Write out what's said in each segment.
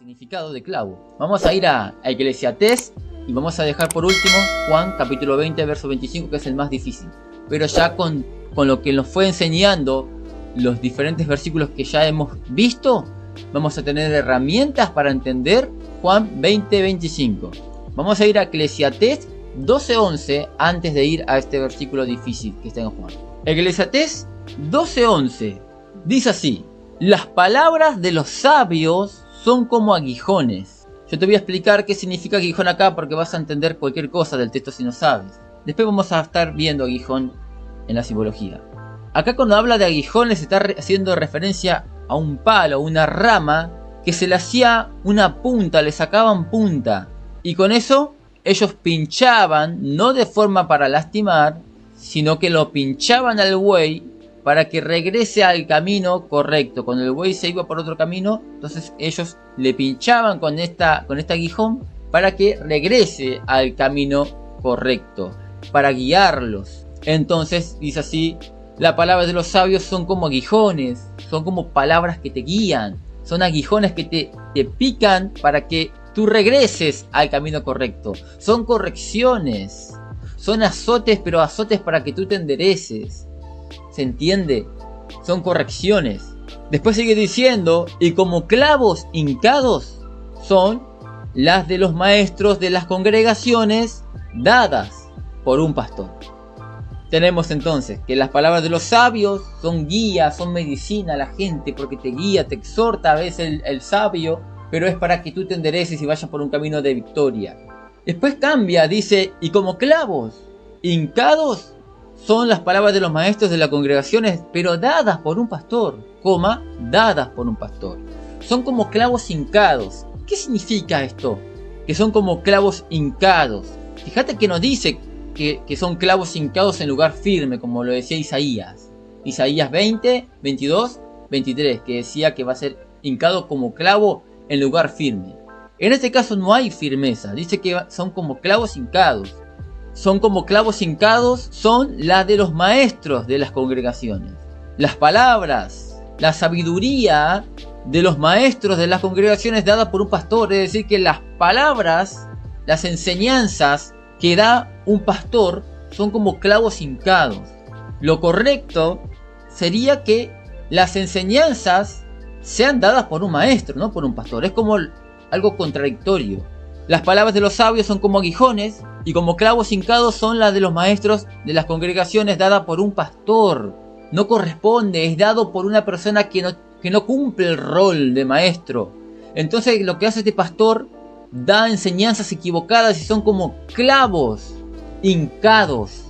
significado de clavo. Vamos a ir a Eclesiastés y vamos a dejar por último Juan capítulo 20 verso 25, que es el más difícil. Pero ya con lo que nos fue enseñando los diferentes versículos que ya hemos visto, vamos a tener herramientas para entender Juan 20-25. Vamos a ir a Eclesiastés 12-11 antes de ir a este versículo difícil que está en Juan. Eclesiastés 12-11 dice así: las palabras de los sabios son como aguijones. Yo te voy a explicar qué significa aguijón acá, porque vas a entender cualquier cosa del texto si no sabes. Después vamos a estar viendo aguijón en la simbología. Acá cuando habla de aguijones está haciendo referencia a un palo, una rama que se le hacía una punta, le sacaban punta. Y con eso ellos pinchaban, no de forma para lastimar, sino que lo pinchaban al buey para que regrese al camino correcto. Cuando el buey se iba por otro camino, entonces ellos le pinchaban con este aguijón para que regrese al camino correcto, para guiarlos. Entonces dice así: las palabras de los sabios son como aguijones, son como palabras que te guían, son aguijones que te pican para que tú regreses al camino correcto. Son correcciones, son azotes, pero azotes para que tú te endereces. ¿Se entiende? Son correcciones. Después sigue diciendo: y como clavos hincados son las de los maestros de las congregaciones dadas por un pastor. Tenemos entonces que las palabras de los sabios son guía, son medicina a la gente, porque te guía, te exhorta a veces el sabio, pero es para que tú te endereces y vayas por un camino de victoria. Después cambia, dice: y como clavos hincados son las palabras de los maestros de las congregaciones, pero dadas por un pastor, dadas por un pastor. Son como clavos hincados. ¿Qué significa esto? Que son como clavos hincados. Fíjate que nos dice que son clavos hincados en lugar firme, como lo decía Isaías. Isaías 20, 22, 23, que decía que va a ser hincado como clavo en lugar firme. En este caso no hay firmeza, dice que son como clavos hincados. Son como clavos hincados, son las de los maestros de las congregaciones. Las palabras, la sabiduría de los maestros de las congregaciones dada por un pastor. Es decir, que las palabras, las enseñanzas que da un pastor son como clavos hincados. Lo correcto sería que las enseñanzas sean dadas por un maestro, no por un pastor. Es como algo contradictorio. Las palabras de los sabios son como aguijones, y como clavos hincados son las de los maestros de las congregaciones dadas por un pastor. No corresponde, es dado por una persona que no cumple el rol de maestro. Entonces lo que hace este pastor, da enseñanzas equivocadas y son como clavos hincados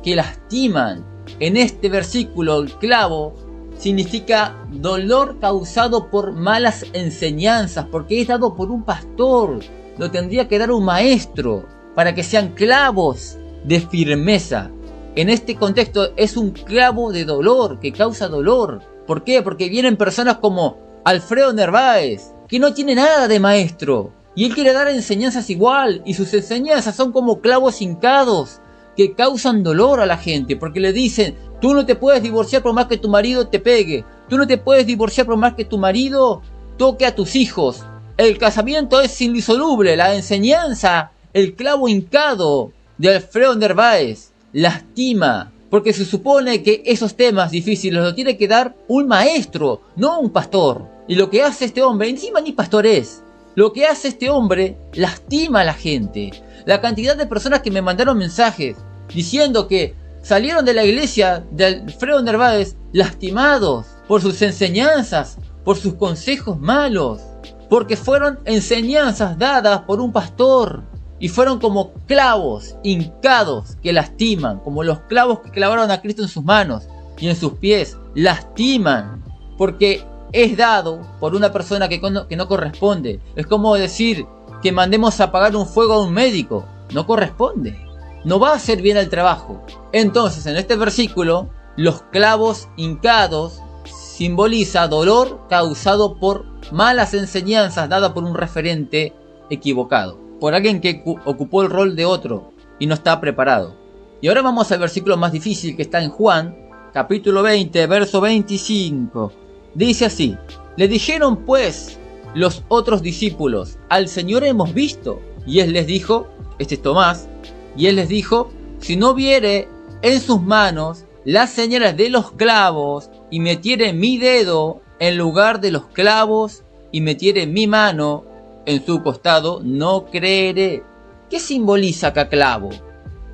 que lastiman. En este versículo el clavo significa dolor causado por malas enseñanzas, porque es dado por un pastor. Lo tendría que dar un maestro para que sean clavos de firmeza. En este contexto es un clavo de dolor, que causa dolor. ¿Por qué? Porque vienen personas como Alfredo Narváez, que no tiene nada de maestro, y él quiere dar enseñanzas igual, y sus enseñanzas son como clavos hincados que causan dolor a la gente, porque le dicen: tú no te puedes divorciar por más que tu marido te pegue, tú no te puedes divorciar por más que tu marido toque a tus hijos, el casamiento es indisoluble. La enseñanza, el clavo hincado de Alfredo Narváez, lastima, porque se supone que esos temas difíciles los tiene que dar un maestro, no un pastor. Y lo que hace este hombre, encima ni pastor es, lo que hace este hombre lastima a la gente. La cantidad de personas que me mandaron mensajes diciendo que salieron de la iglesia de Alfredo Narváez lastimados por sus enseñanzas, por sus consejos malos, porque fueron enseñanzas dadas por un pastor y fueron como clavos hincados que lastiman, como los clavos que clavaron a Cristo en sus manos y en sus pies. Lastiman porque es dado por una persona que no corresponde. Es como decir que mandemos a apagar un fuego a un médico. No corresponde. No va a hacer bien el trabajo. Entonces, en este versículo, los clavos hincados simboliza dolor causado por malas enseñanzas dadas por un referente equivocado, por alguien que ocupó el rol de otro y no está preparado. Y ahora vamos al versículo más difícil, que está en Juan, capítulo 20, verso 25. Dice así: le dijeron pues: los otros discípulos: al Señor hemos visto. Y él les dijo, este es Tomás, y él les dijo: si no viere en sus manos las señales de los clavos, y metiere mi dedo en lugar de los clavos, y metiere mi mano en su costado, no creeré. ¿Qué simboliza acá clavo?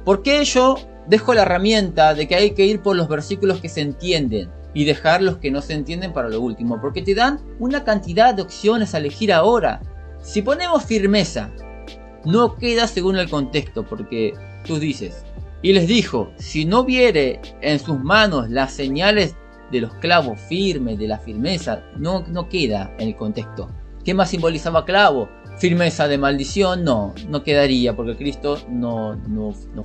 ¿Por qué yo dejo la herramienta de que hay que ir por los versículos que se entienden y dejar los que no se entienden para lo último? Porque te dan una cantidad de opciones a elegir ahora. Si ponemos firmeza, no queda según el contexto, porque tú dices: y les dijo: si no viere en sus manos las señales de los clavos firmes, de la firmeza, no queda en el contexto. ¿Qué más simbolizaba clavo? Firmeza de maldición, no quedaría, porque Cristo no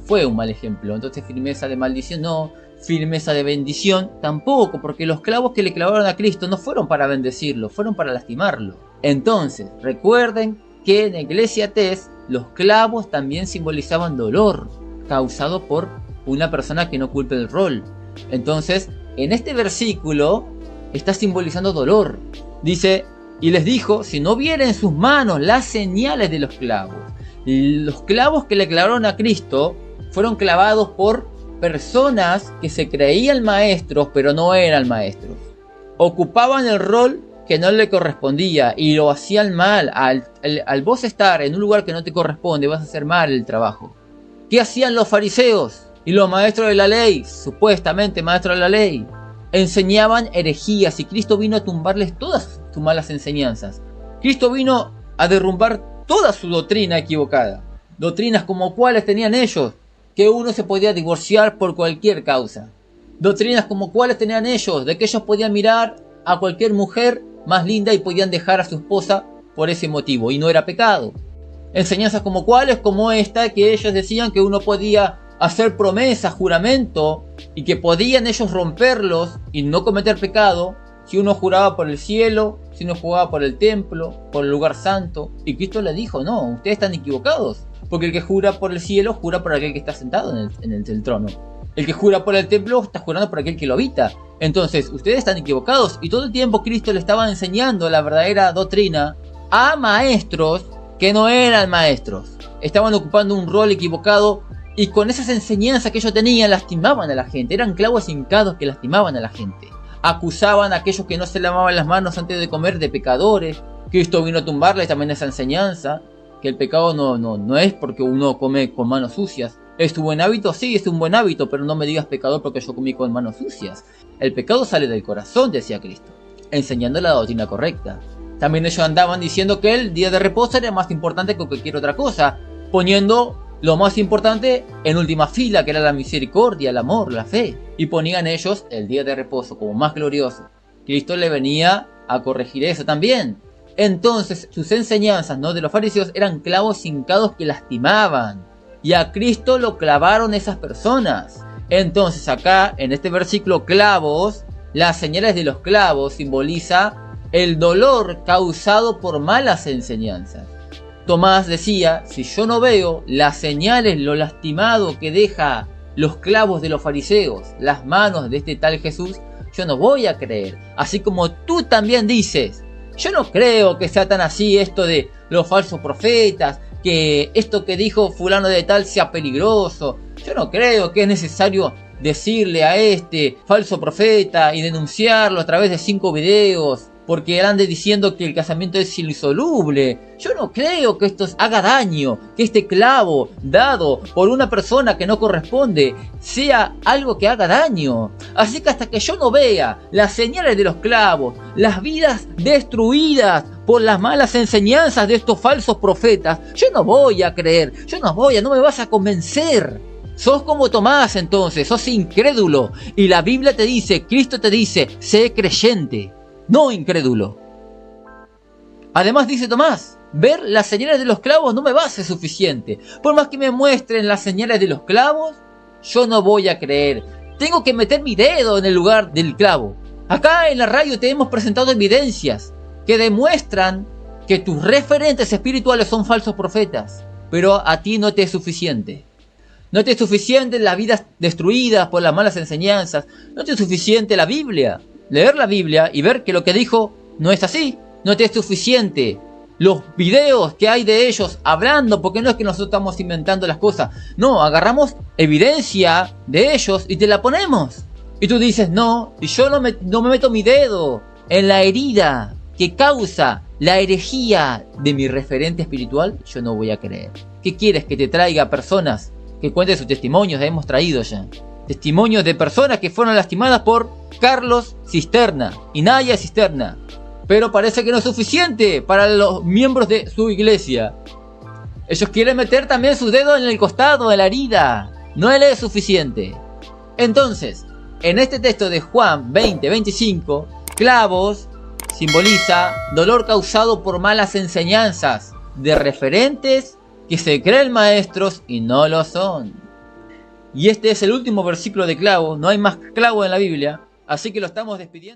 fue un mal ejemplo. Entonces firmeza de maldición no, firmeza de bendición tampoco, porque los clavos que le clavaron a Cristo no fueron para bendecirlo, fueron para lastimarlo. Entonces recuerden que en Eclesiastés los clavos también simbolizaban dolor causado por una persona que no culpe el rol. Entonces en este versículo está simbolizando dolor. Dice: y les dijo: si no viere en sus manos las señales de los clavos. Los clavos que le clavaron a Cristo fueron clavados por personas que se creían maestros, pero no eran maestros. Ocupaban el rol que no le correspondía y lo hacían mal. Al vos estar en un lugar que no te corresponde, vas a hacer mal el trabajo. ¿Qué hacían los fariseos y los maestros de la ley? Supuestamente maestros de la ley. Enseñaban herejías, y Cristo vino a tumbarles todas sus malas enseñanzas. Cristo vino a derrumbar toda su doctrina equivocada. Doctrinas como cuáles tenían ellos: que uno se podía divorciar por cualquier causa. Doctrinas como cuáles tenían ellos: de que ellos podían mirar a cualquier mujer más linda y podían dejar a su esposa por ese motivo, y no era pecado. Enseñanzas como cuáles, como esta, que ellos decían que uno podía hacer promesas, juramento, y que podían ellos romperlos y no cometer pecado si uno juraba por el cielo, si uno juraba por el templo, por el lugar santo. Y Cristo le dijo: no, ustedes están equivocados, porque el que jura por el cielo jura por aquel que está sentado en el trono. El que jura por el templo está jurando por aquel que lo habita. Entonces ustedes están equivocados. Y todo el tiempo Cristo le estaba enseñando la verdadera doctrina a maestros que no eran maestros. Estaban ocupando un rol equivocado, y con esas enseñanzas que ellos tenían lastimaban a la gente. Eran clavos hincados que lastimaban a la gente. Acusaban a aquellos que no se lavaban las manos antes de comer de pecadores. Cristo vino a tumbarles también esa enseñanza, que el pecado no es porque uno come con manos sucias. ¿Es tu buen hábito? Sí, es un buen hábito, pero no me digas pecador porque yo comí con manos sucias. El pecado sale del corazón, decía Cristo, enseñando la doctrina correcta. También ellos andaban diciendo que el día de reposo era más importante que cualquier otra cosa, poniendo lo más importante en última fila, que era la misericordia, el amor, la fe. Y ponían ellos el día de reposo como más glorioso. Cristo le venía a corregir eso también. Entonces sus enseñanzas, ¿no?, de los fariseos eran clavos hincados que lastimaban. Y a Cristo lo clavaron esas personas. Entonces acá en este versículo clavos, las señales de los clavos simboliza el dolor causado por malas enseñanzas. Tomás decía: si yo no veo las señales, lo lastimado que deja los clavos de los fariseos, las manos de este tal Jesús, yo no voy a creer. Así como tú también dices: yo no creo que sea tan así esto de los falsos profetas, que esto que dijo fulano de tal sea peligroso. Yo no creo que es necesario decirle a este falso profeta y denunciarlo a través de 5 videos, porque él ande diciendo que el casamiento es insoluble. Yo no creo que esto haga daño, que este clavo dado por una persona que no corresponde sea algo que haga daño. Así que hasta que yo no vea las señales de los clavos, las vidas destruidas por las malas enseñanzas de estos falsos profetas, yo no voy a creer, no me vas a convencer. Sos como Tomás entonces, sos incrédulo. Y la Biblia te dice, Cristo te dice, sé creyente, no incrédulo. Además dice Tomás, ver las señales de los clavos no me va a ser suficiente. Por más que me muestren las señales de los clavos, yo no voy a creer. Tengo que meter mi dedo en el lugar del clavo. Acá en la radio te hemos presentado evidencias que demuestran que tus referentes espirituales son falsos profetas. Pero a ti no te es suficiente. No te es suficiente las vidas destruidas por las malas enseñanzas. No te es suficiente la Biblia. Leer la Biblia y ver que lo que dijo no es así. no te es suficiente los videos que hay de ellos hablando, porque no es que nosotros estamos inventando las cosas, no, agarramos evidencia de ellos y te la ponemos. Y tú dices, no, y yo no me meto mi dedo en la herida que causa la herejía de mi referente espiritual, yo no voy a creer. ¿Qué quieres? Que te traiga personas que cuenten sus testimonios. Hemos traído ya testimonios de personas que fueron lastimadas por Carlos Cisterna y Naya Cisterna. Pero parece que no es suficiente para los miembros de su iglesia. Ellos quieren meter también su dedo en el costado, en la herida. No le es suficiente. Entonces, en este texto de Juan 20:25, clavos simboliza dolor causado por malas enseñanzas de referentes que se creen maestros y no lo son. Y este es el último versículo de clavo, no hay más clavo en la Biblia, así que lo estamos despidiendo.